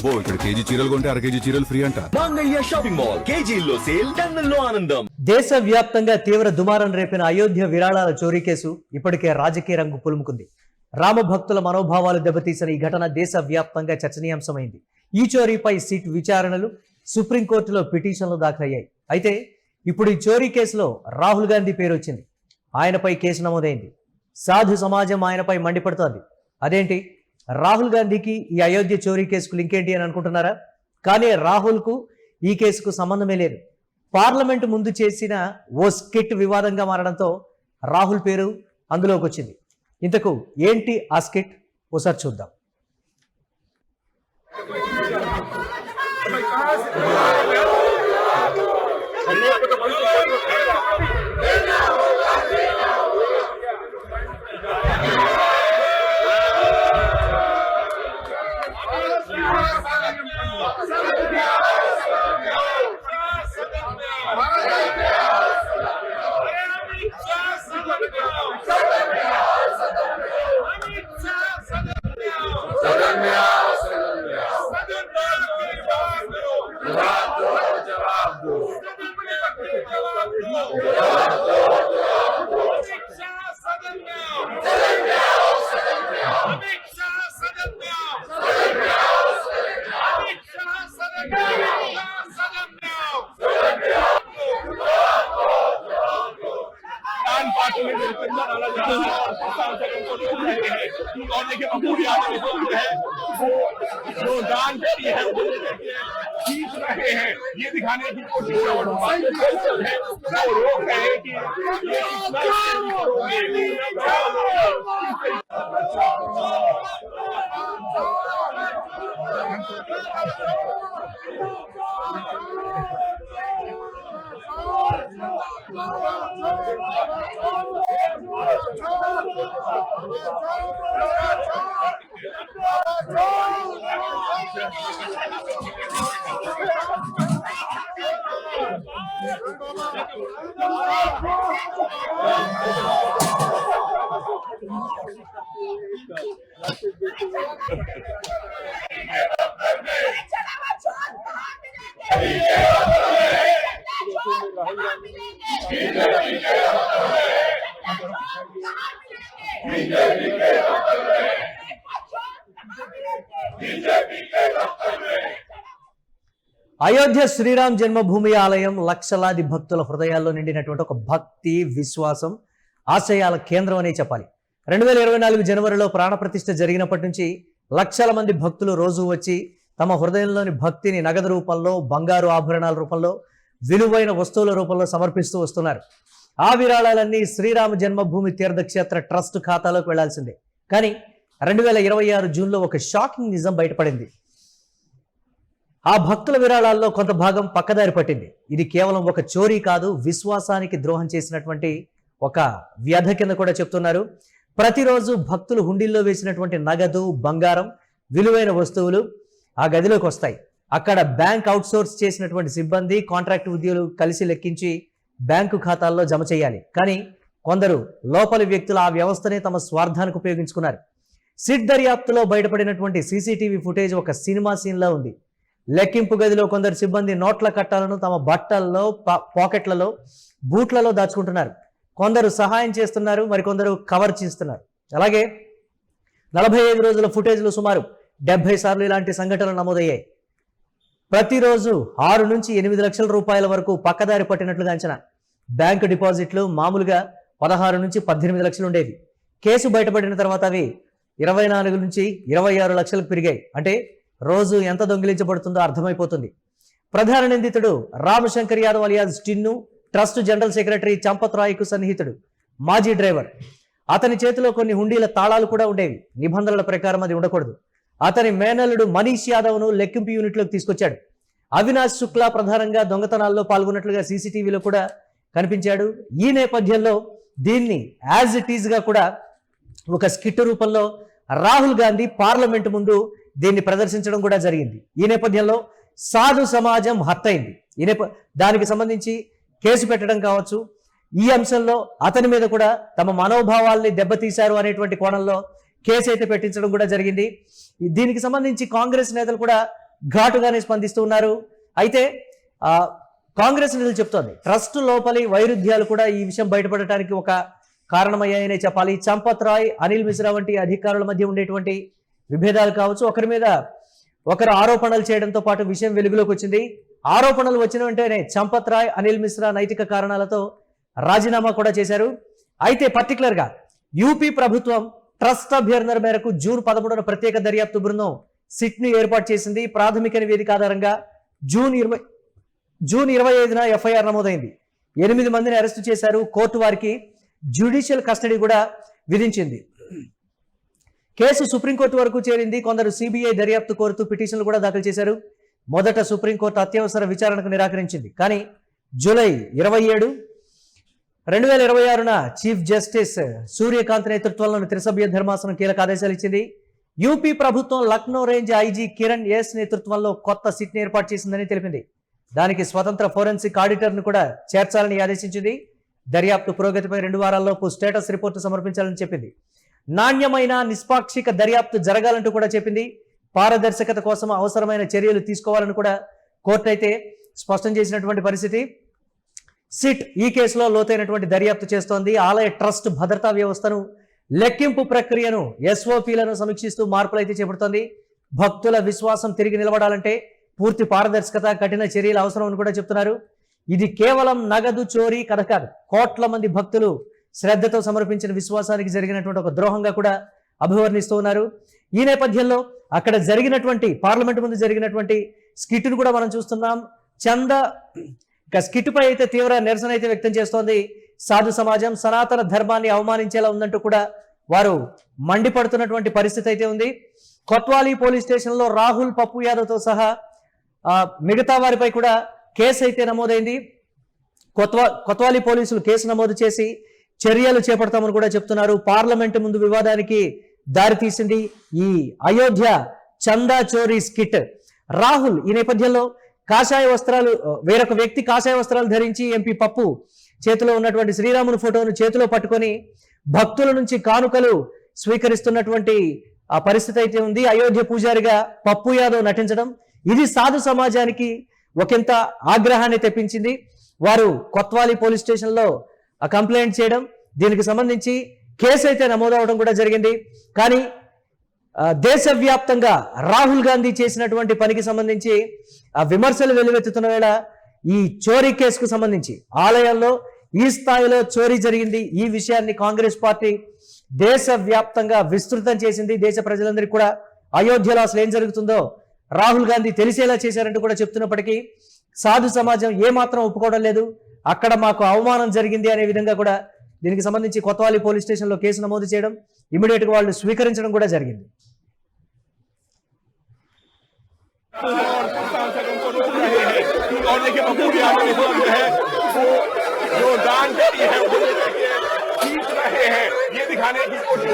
అబ్బో ఇక్కడ కేజీ చీరలు కొంటే అర కేజీ చీరలు ఫ్రీ అంట. మంగళ్య షాపింగ్ మాల్, కేజీల్లో సేల్, టన్నుల్లో ఆనందం. దేశవ్యాప్తంగా తీవ్ర దుమారం రేపిన అయోధ్య విరాళాల చోరీ కేసు ఇప్పటికే రాజకీయ రంగు పులుముకుంది. రామభక్తుల మనోభావాలు దెబ్బతీసిన ఈ ఘటన దేశవ్యాప్తంగా చర్చనీయాంశమైంది. ఈ చోరీపై సిట్ విచారణలు, సుప్రీంకోర్టులో పిటిషన్లు దాఖలయ్యాయి. అయితే ఇప్పుడు ఈ చోరీ కేసులో రాహుల్ గాంధీ పేరు వచ్చింది. ఆయనపై కేసు నమోదైంది. సాధు సమాజం ఆయనపై మండిపడుతోంది. అదేంటి, రాహుల్ గాంధీకి ఈ అయోధ్య చోరీ కేసుకు లింక్ ఏంటి అని అనుకుంటున్నారా? కానీ రాహుల్కు ఈ కేసుకు సంబంధమే లేదు. పార్లమెంటు ముందు చేసిన ఓ స్కిట్ వివాదంగా మారడంతో రాహుల్ పేరు అందులోకి వచ్చింది. ఇంతకు ఏంటి ఆ స్కిట్, ఒకసారి చూద్దాం. जो दान किया है खींच रहे हैं, ये दिखाने की कोशिश है, वो रोक रहे हैं कि ये అయోధ్య శ్రీరామ్ జన్మభూమి ఆలయం లక్షలాది భక్తుల హృదయాల్లో నిండినటువంటి ఒక భక్తి, విశ్వాసం, ఆశయాల కేంద్రం అనే చెప్పాలి. 2024 జనవరిలో ప్రాణప్రతిష్ఠ జరిగినప్పటి నుంచి లక్షల మంది భక్తులు రోజు వచ్చి తమ హృదయంలోని భక్తిని నగదు రూపంలో, బంగారు ఆభరణాల రూపంలో, విలువైన వస్తువుల రూపంలో సమర్పిస్తూ వస్తున్నారు. ఆ విరాళాలన్నీ శ్రీరామ జన్మభూమి తీర్థక్షేత్ర ట్రస్ట్ ఖాతాలోకి వెళ్లాల్సిందే. కానీ 2026 జూన్లో ఒక షాకింగ్ నిజం బయటపడింది. ఆ భక్తుల విరాళాల్లో కొంత భాగం పక్కదారి పట్టింది. ఇది కేవలం ఒక చోరీ కాదు, విశ్వాసానికి ద్రోహం చేసినటువంటి ఒక వ్యధ కింద కూడా చెప్తున్నారు. ప్రతిరోజు భక్తులు హుండీల్లో వేసినటువంటి నగదు, బంగారం, విలువైన వస్తువులు ఆ గదిలోకి వస్తాయి. అక్కడ బ్యాంక్ అవుట్సోర్స్ చేసినటువంటి సిబ్బంది, కాంట్రాక్ట్ ఉద్యోగులు కలిసి లెక్కించి బ్యాంకు ఖాతాల్లో జమ చేయాలి. కానీ కొందరు లోపలి వ్యక్తులు ఆ వ్యవస్థనే తమ స్వార్థానికి ఉపయోగించుకున్నారు. సిట్ దర్యాప్తులో బయటపడినటువంటి సీసీటీవీ ఫుటేజ్ ఒక సినిమా సీన్లా ఉంది. లెక్కింపు గదిలో కొందరు సిబ్బంది నోట్ల కట్టాలను తమ బట్టల్లో, పాకెట్లలో, బూట్లలో దాచుకుంటున్నారు. కొందరు సహాయం చేస్తున్నారు, మరికొందరు కవర్ చేస్తున్నారు. అలాగే 45 రోజుల ఫుటేజ్లో సుమారు 70 సార్లు ఇలాంటి సంఘటనలు నమోదయ్యాయి. ప్రతిరోజు 6 నుంచి 8 లక్షల రూపాయల వరకు పక్కదారి పట్టినట్లుగా అంచనా. బ్యాంకు డిపాజిట్లు మామూలుగా 16 నుంచి 18 లక్షలు ఉండేవి. కేసు బయటపడిన తర్వాత అవి 24 నుంచి 26 లక్షలకు పెరిగాయి. అంటే రోజు ఎంత దొంగిలించబడుతుందో అర్థమైపోతుంది. ప్రధాన నిందితుడు Ramashankar Yadav alias Tinnu trust general secretary Champat రాయ్కు సన్నిహితుడు, మాజీ డ్రైవర్. అతని చేతిలో కొన్ని హుండీల తాళాలు కూడా ఉండేవి. నిబంధనల ప్రకారం అది ఉండకూడదు. అతని మేనల్లుడు మనీష్ యాదవ్ను లెక్కింపు యూనిట్లోకి తీసుకొచ్చాడు. అవినాష్ శుక్లా ప్రధానంగా దొంగతనాల్లో పాల్గొన్నట్లుగా సీసీటీవీలో కూడా కనిపించాడు. ఈ నేపథ్యంలో దీన్ని యాజ్ ఇట్ ఈజ్ గా కూడా ఒక స్కిట్ రూపంలో రాహుల్ గాంధీ పార్లమెంట్ ముందు దీన్ని ప్రదర్శించడం కూడా జరిగింది. ఈ నేపథ్యంలో సాధు సమాజం హత్తయింది. దానికి సంబంధించి కేసు పెట్టడం కావచ్చు, ఈ అంశంలో అతని మీద కూడా తమ మనోభావాల్ని దెబ్బతీశారు అనేటువంటి కోణంలో కేసు అయితే పెట్టించడం కూడా జరిగింది. దీనికి సంబంధించి కాంగ్రెస్ నేతలు కూడా ఘాటుగానే స్పందిస్తూ ఉన్నారు. అయితే కాంగ్రెస్ నిధులు చెప్తోంది ట్రస్ట్ లోపలి వైరుధ్యాలు కూడా ఈ విషయం బయటపడటానికి ఒక కారణమయ్యాయనే చెప్పాలి. చంపత్ రాయ్, అనిల్ మిశ్రా వంటి అధికారుల మధ్య ఉండేటువంటి విభేదాలు కావచ్చు, ఒకరి మీద ఒకరు ఆరోపణలు చేయడంతో పాటు విషయం వెలుగులోకి వచ్చింది. ఆరోపణలు వచ్చిన వెంటనే చంపత్ రాయ్, అనిల్ మిశ్రా నైతిక కారణాలతో రాజీనామా కూడా చేశారు. అయితే పర్టికులర్ గా యూపీ ప్రభుత్వం ట్రస్ట్ అభ్యర్థన మేరకు జూన్ 11న ప్రత్యేక దర్యాప్తు బృందం సిట్ ని ఏర్పాటు చేసింది. ప్రాథమిక నివేదిక ఆధారంగా జూన్ 25న ఎఫ్ఐఆర్ నమోదైంది. 8 మందిని అరెస్టు చేశారు. కోర్టు వారికి జ్యుడిషియల్ కస్టడీ కూడా విధించింది. కేసు సుప్రీంకోర్టు వరకు చేరింది. కొందరు సిబిఐ దర్యాప్తు కోరుతూ పిటిషన్లు కూడా దాఖలు చేశారు. మొదట సుప్రీంకోర్టు అత్యవసర విచారణకు నిరాకరించింది. కానీ జూలై 27, 2026న చీఫ్ జస్టిస్ సూర్యకాంత్ నేతృత్వంలోని త్రిసభ్య ధర్మాసనం కీలక ఆదేశాలు ఇచ్చింది. యూపీ ప్రభుత్వం Lucknow range IG Kiran S నేతృత్వంలో కొత్త సిట్ ని ఏర్పాటు చేసిందని తెలిపింది. దానికి స్వతంత్ర ఫోరెన్సిక్ ఆడిటర్ ను కూడా చేర్చాలని ఆదేశించింది. దర్యాప్తు పురోగతిపై 2 వారాల్లోపు స్టేటస్ రిపోర్టు సమర్పించాలని చెప్పింది. నాణ్యమైన నిష్పాక్షిక దర్యాప్తు జరగాలంటూ కూడా చెప్పింది. పారదర్శకత కోసం అవసరమైన చర్యలు తీసుకోవాలని కూడా కోర్టు అయితే స్పష్టం చేసినటువంటి పరిస్థితి. సిట్ ఈ కేసులో లోతైనటువంటి దర్యాప్తు చేస్తోంది. ఆలయ ట్రస్ట్ భద్రతా వ్యవస్థను, లెక్కింపు ప్రక్రియను, ఎస్ఓపీలను సమీక్షిస్తూ మార్పులు అయితే చేపడుతోంది. భక్తుల విశ్వాసం తిరిగి నిలబడాలంటే పూర్తి పారదర్శకత, కఠిన చర్యలు అవసరం అని కూడా చెప్తున్నారు. ఇది కేవలం నగదు చోరీ కథ కాదు, కోట్ల మంది భక్తులు శ్రద్ధతో సమర్పించిన విశ్వాసానికి జరిగినటువంటి ఒక ద్రోహంగా కూడా అభివర్ణిస్తూ ఉన్నారు. ఈ నేపథ్యంలో అక్కడ జరిగినటువంటి పార్లమెంట్ ముందు జరిగినటువంటి స్కిట్ను కూడా మనం చూస్తున్నాం. స్కిట్ పై అయితే తీవ్ర నిరసన అయితే వ్యక్తం చేస్తోంది సాధు సమాజం. సనాతన ధర్మాన్ని అవమానించేలా ఉందంటూ కూడా వారు మండిపడుతున్నటువంటి పరిస్థితి అయితే ఉంది. కొత్వాలీ పోలీస్ స్టేషన్లో రాహుల్, పప్పు యాదవ్తో సహా మిగతా వారిపై కూడా కేసు అయితే నమోదైంది. కొత్వాలీ పోలీసులు కేసు నమోదు చేసి చర్యలు చేపడతామని కూడా చెప్తున్నారు. పార్లమెంటు ముందు వివాదానికి దారితీసింది ఈ అయోధ్య చందా చోరీ స్కిట్. రాహుల్ ఈ నేపథ్యంలో కాషాయ వస్త్రాలు, వేరొక వ్యక్తి కాషాయ వస్త్రాలు ధరించి ఎంపీ పప్పు చేతిలో ఉన్నటువంటి శ్రీరాముని ఫోటోను చేతిలో పట్టుకొని భక్తుల నుంచి కానుకలు స్వీకరిస్తున్నటువంటి ఆ పరిస్థితి అయితే ఉంది. అయోధ్య పూజారిగా పప్పు యాదవ్ నటించడం ఇది సాధు సమాజానికి ఒకంత ఆగ్రహాన్ని తెప్పించింది. వారు కొత్వాలీ పోలీస్ స్టేషన్లో కంప్లైంట్ చేయడం, దీనికి సంబంధించి కేసు అయితే నమోదవడం కూడా జరిగింది. కానీ దేశవ్యాప్తంగా రాహుల్ గాంధీ చేసినటువంటి పనికి సంబంధించి విమర్శలు వెల్లువెత్తుతున్న వేళ ఈ చోరీ కేసుకు సంబంధించి ఆలయంలో ఈ స్థాయిలో చోరీ జరిగింది. ఈ విషయాన్ని కాంగ్రెస్ పార్టీ దేశవ్యాప్తంగా విస్తృతం చేసింది. దేశ ప్రజలందరికీ కూడా అయోధ్యలో అసలు ఏం జరుగుతుందో రాహుల్ గాంధీ తెలిసేలా చేశారంటూ కూడా చెప్తున్నప్పటికీ సాధు సమాజం ఏమాత్రం ఒప్పుకోవడం లేదు. అక్కడ మాకు అవమానం జరిగింది అనే విధంగా కూడా దీనికి సంబంధించి కొత్వాలీ పోలీస్ స్టేషన్లో కేసు నమోదు చేయడం, ఇమీడియట్ గా వాళ్ళు స్వీకరించడం కూడా జరిగింది. और देखिए पप्पू यादव इस वक्त जो है वो जो दान देती है वो खींच रहे हैं, ये दिखाने की कोशिश